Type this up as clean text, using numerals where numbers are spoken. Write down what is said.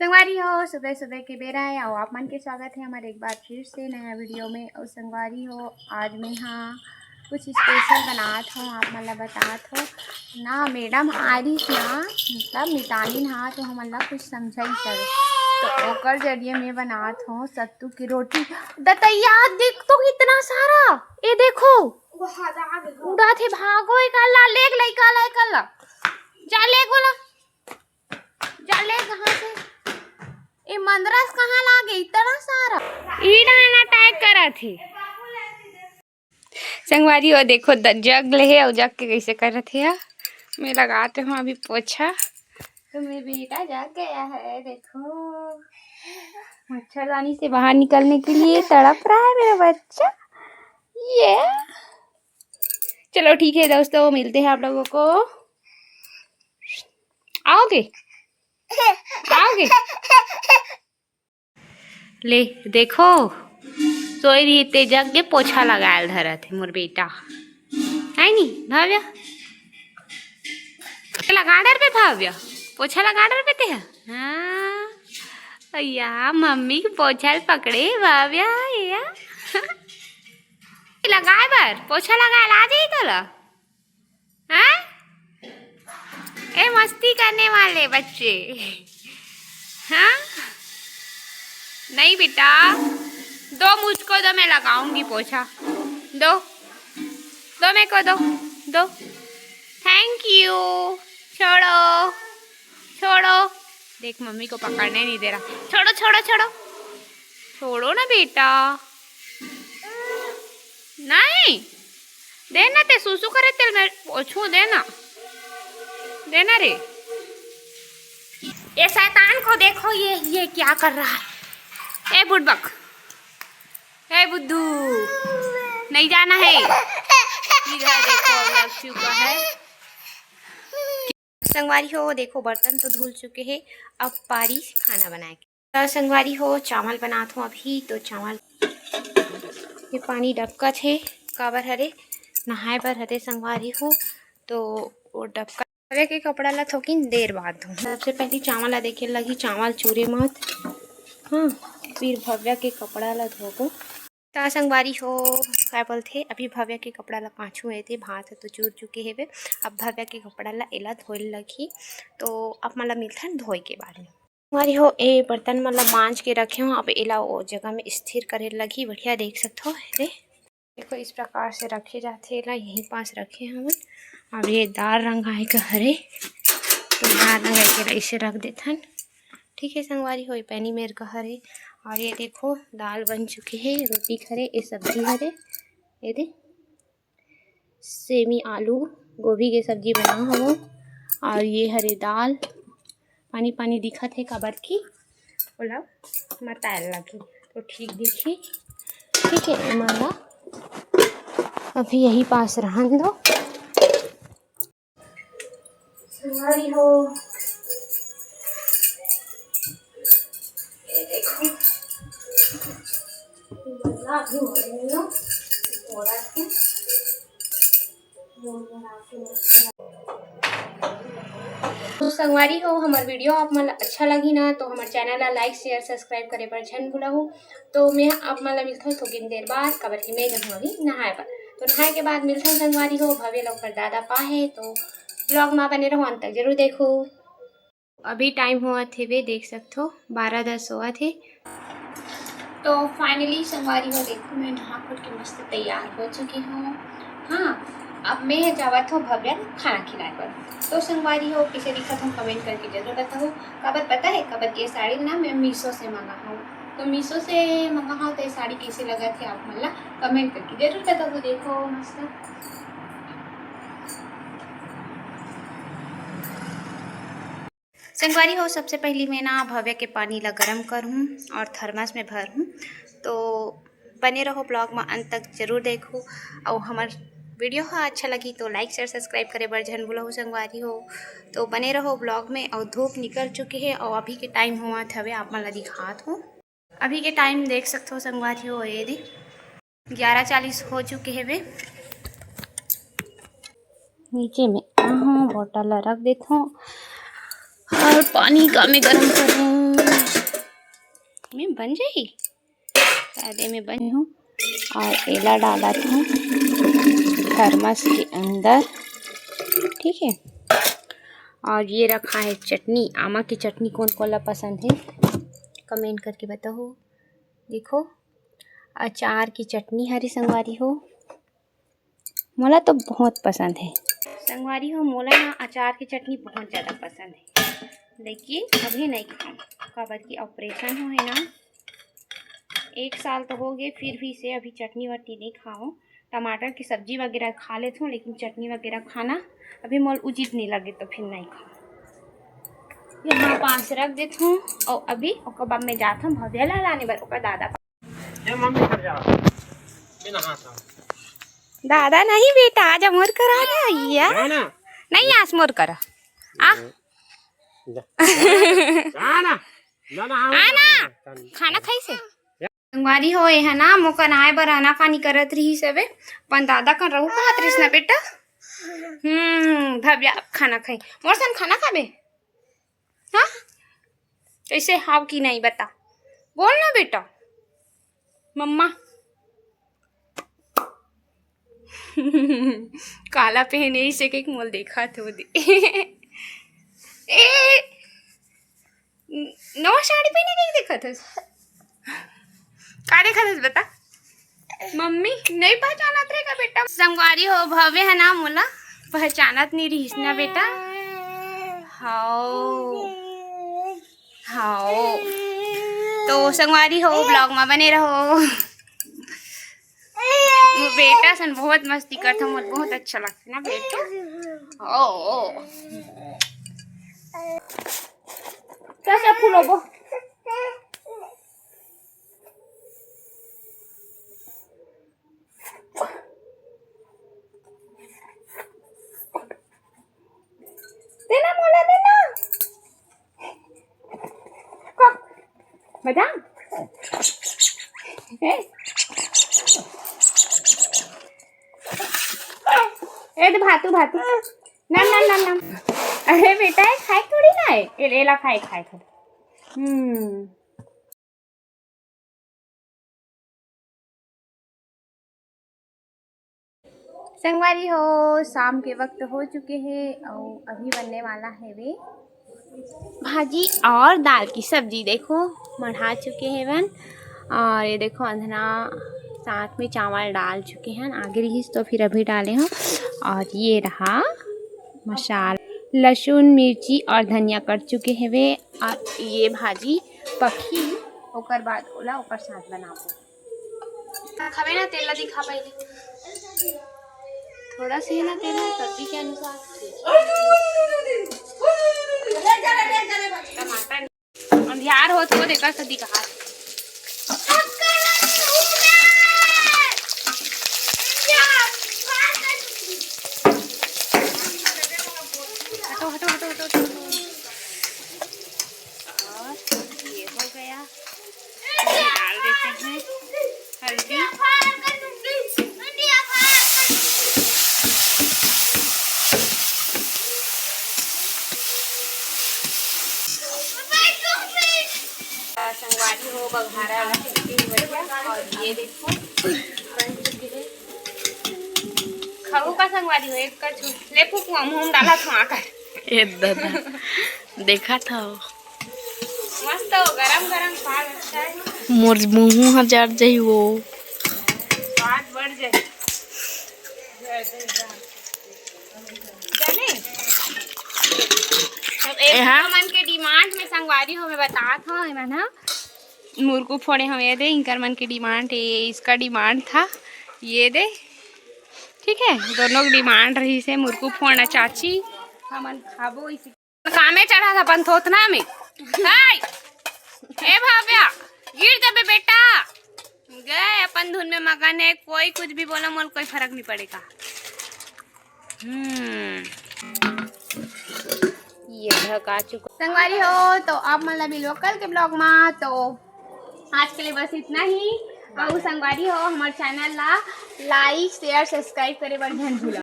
संगवारी हो, सुबह सुबह के बेरा है और आप मन के स्वागत है हमारे एक बार फिर से नया वीडियो में। और संगवारी हो, आज मैं हाँ कुछ स्पेशल बनात हूँ, आप मन ला बतात हो ना। मैडम आ रही ना, मतलब मितानी हाँ, तो हमन ला कुछ समझाई सब, तो ओकर जरिए मैं बनात हूँ सत्तू की रोटी। दतैया देख तो कितना सारा, ये देखो उड़ा थे, भागो इकल्ला लेग लइका ला इकल्ला जा ले गोला जा ले। कहाँ से ये मंदरस कहाँ लागे इतना सारा, ईड़ा अटैक करा थी। संगवारी हो देखो जग ले है और जग के कैसे करत है। मैं लगाते हूँ अभी पोछा, तो मेरा बेटा जग गया है। देखो मच्छरदानी से बाहर निकलने के लिए तड़प रहा है मेरा बच्चा। ये चलो ठीक है दोस्तों, मिलते हैं आप लोगों को। आओगे आओगे ले देखो, सोई रही ते जग के पोछा लगायल धरत है मोर बेटा है नी भव्या। लगा डर पे भव्या पोछा लगा डर पे ते हाँ भैया मम्मी की पोछा पकड़े भव्या या लगाए बर पोछा लगाए आ जाई तो ला हाँ? ए मस्ती करने वाले बच्चे हाँ। नहीं बेटा दो मुझको, दो मैं लगाऊंगी पोछा, दो दो मेरे को, दो दो थैंक यू। छोड़ो छोड़ो, देख मम्मी को पकड़ने नहीं दे रहा। छोड़ो छोड़ो छोड़ो छोड़ो ना बेटा, नहीं देना ते सुसु करे तेल में पोछू देना देना रे। ये शैतान को देखो, ये क्या कर रहा है। ए बुड़बक, ए बुद्धू नहीं जाना है इधर। देखो लग चुका है। संगवारी हो देखो बर्तन तो धुल चुके हैं, अब पारी खाना बनाए। तो संगवारी हो चावल बनाता हूँ अभी। तो चावल ये पानी डबका थे काबर हरे नहाए बर हरे संगवारी हो, तो वो डबका हवे के कपड़ा ला थोकिन देर बाद धो। सबसे पहले चावल ला देखे लगी, चावल चूरे मत हाँ, फिर भव्या के कपड़ा ला धोबो। तो संगवारी हो क्या बोलते, अभी भव्या के कपड़ा ला पाछू हुए थे, भात तो चूर चुके है। अब भव्या के कपड़ा ला एला धोए लगी, तो अब मतलब मिलता है धोए के बाद में। संगवारी हो ए बर्तन मतलब मांझ के रखे हूँ, अब एला वो जगह में स्थिर करे लगी। बढ़िया देख सकते हो रे, देखो इस प्रकार से रखे जाते ला, यहीं पास रखे हम। अब ये दाल रंग आए का हरे, तो दाल रंग के ऐसे रख देथन। ठीक है संगवारी हो, पैनी मेर का हरे। और ये देखो दाल बन चुकी है, रोटी खरे, ये सब्जी हरे, ये दे सेमी आलू गोभी के सब्जी बना हो। और ये हरे दाल पानी पानी दिखत है काबर की बोला मतायल लगी, तो ठीक दिखी। ठीक है माला अभी यही पास रहन दो। संगवारी हो ये देखो तो संगवारी हो हमार वीडियो आप मन अच्छा लगी ना, तो हमारे चैनल ला लाइक शेयर सब्सक्राइब करे पर झन भूलहु। तो मैं आप मन ला मिलता हूँ थोड़ी देर बाद, काबर की मैं जब अभी नहाए पर, तो नहाए के बाद मिलता हूँ संगवारी हो। भव्य लोग पर दादा पाए तो ब्लॉग में बने रहो, अंत तक जरूर देखो। अभी टाइम हुआ थे वे देख सकते हो 12:10 हुआ थे। तो फाइनली संगवारी हो देखो मैं नहा खुद के मस्त तैयार हो चुकी हूँ। हाँ अब मैं जावत हूँ भव्या खाना खिलाए पर। तो संगवारी हो किसे दिखत हूँ कमेंट करके जरूर बताओ। काबर पता है काबर ये साड़ी ना मैं मीशो से मंगा हूँ, तो मीशो से मंगा हूँ, तो ये साड़ी कैसे लगा थे आप मला कमेंट करके जरूर बताओ। देखो मस्त संगवारी हो, सबसे पहले मैं ना भव्या के पानी ला गरम करूँ और थर्मस में भरूँ। तो बने रहो ब्लॉग में अंत तक जरूर देखो। और हमार वीडियो अच्छा लगी तो लाइक शेयर सब्सक्राइब करे बर झन भूलहु संगवारी हो। तो बने रहो ब्लॉग में। और धूप निकल चुकी है और अभी के टाइम हुआ हवे आप मन ला दिखात हूँ। अभी के टाइम देख सकते हो संगवारी हो, ये दी 11:40 हो चुके है वे। नीचे में बोतल रख देता हूँ और पानी का मैं गर्म करूँ। में बन जाएगी, सादे में बन हूँ। और एला डाला था थर्मस के अंदर, ठीक है। और ये रखा है चटनी, आमा की चटनी कौन कौन पसंद है कमेंट करके बताओ। देखो अचार की चटनी हरी संगवारी हो, मोला तो बहुत पसंद है संगवारी हो। मोला ना अचार की चटनी बहुत ज़्यादा पसंद है, लेकिन अभी नहीं खाऊँ काबर की ऑपरेशन हो है ना, 1 साल तो हो गए, फिर भी से अभी चटनी वटनी नहीं खाऊँ। टमाटर की सब्जी वगैरह खा लेती हूँ, लेकिन चटनी वगैरह खाना अभी मोल उचित नहीं लगे तो फिर नहीं खाऊँ। यहाँ पास रख देती हूँ और अभी ओकर बाद में जाता हूँ भव्या ला लाने बर ओकर दादा। दादा नहीं बेटा, आज मोर करा गया नहीं, आज मोर करा आना खाना खाई से संगवारी हो है ना। मोका नहाए बर आना पानी करत रही सबे, पन दादा कर रहू कहत रहीस ना बेटा। भव्या खाना खाई, मोर सन खाना खाबे हाँ, कैसे हाव की नहीं बता, बोल ना बेटा मम्मा। काला पहने से के मोल देखा तो दे ए नवा साड़ी पहने के देखा था का देखा था बता मम्मी। नहीं पहचानत रहेगा बेटा संगवारी हो, भव्य है ना मोला पहचानत नहीं रहीस ना बेटा। हाओ हाओ तो संगवारी हो ब्लॉग में बने रहो। बेटा सन बहुत मस्ती करता, मुझे बहुत अच्छा लगता ना बेटा। ओ कैसे फूलो बो देना मोला देना बादाम ए तो भातू भातू नम नम नम नम। अरे बेटा ये खाए थोड़ी ना है, ये लेला खाए खाए खाए। संगवारी हो शाम के वक्त हो चुके हैं और अभी बनने वाला है वे भाजी और दाल की सब्जी। देखो मढ़ा चुके हैं बन, और ये देखो अंधना साथ में चावल डाल चुके हैं, आगे रही तो फिर अभी डाले हैं। और ये रहा मसाला, लहसुन मिर्ची और धनिया कट चुके हैं वे। और ये भाजी पकी ओकर बाद ओला ओकर साथ बनाबो। खावे ना तेल दिखा पहले थोड़ा सी ना तेल सब्जी के अनुसार। टमाटर अंधियार हो तो देखा सदी कहा हटो हटो हटो हटो। और ये हो गया, डाल देते हैं हल्दी संगवारी हो बघारा बढ़िया। और ये देखो बन चुके हैं, खाऊ का संगवारी हो एक कर ले फूक मुंह डाला था आकर ए दादा देखा था मस्त हो, गरम गरम स्वाद अच्छा है। मोर मुंह हजार जाई वो स्वाद बढ़ जाए जाने। मन के डिमांड में संगवारी हो मैं बता था है ना, मुर्गू फोड़े हम ये दे इनकर मन की डिमांड है, इसका डिमांड था ये दे, ठीक है। दोनों की डिमांड रही से मुर्गू फोड़ना चाची हमन खाबो इसी कामे चढ़ा था अपन थोतना में। ए भाव्या गिर जाबे बेटा, गए अपन धुन में मगन है, कोई कुछ भी बोला मोल कोई फर्क नहीं पड़ेगा। ये ढका चुका संगवारी हो। तो आप मतलब भी लोकल के ब्लॉग में तो आज के लिए बस इतना ही। और संगवारी हो हमारे चैनल ला लाइक शेयर सब्सक्राइब करे बर ध्यान भूला।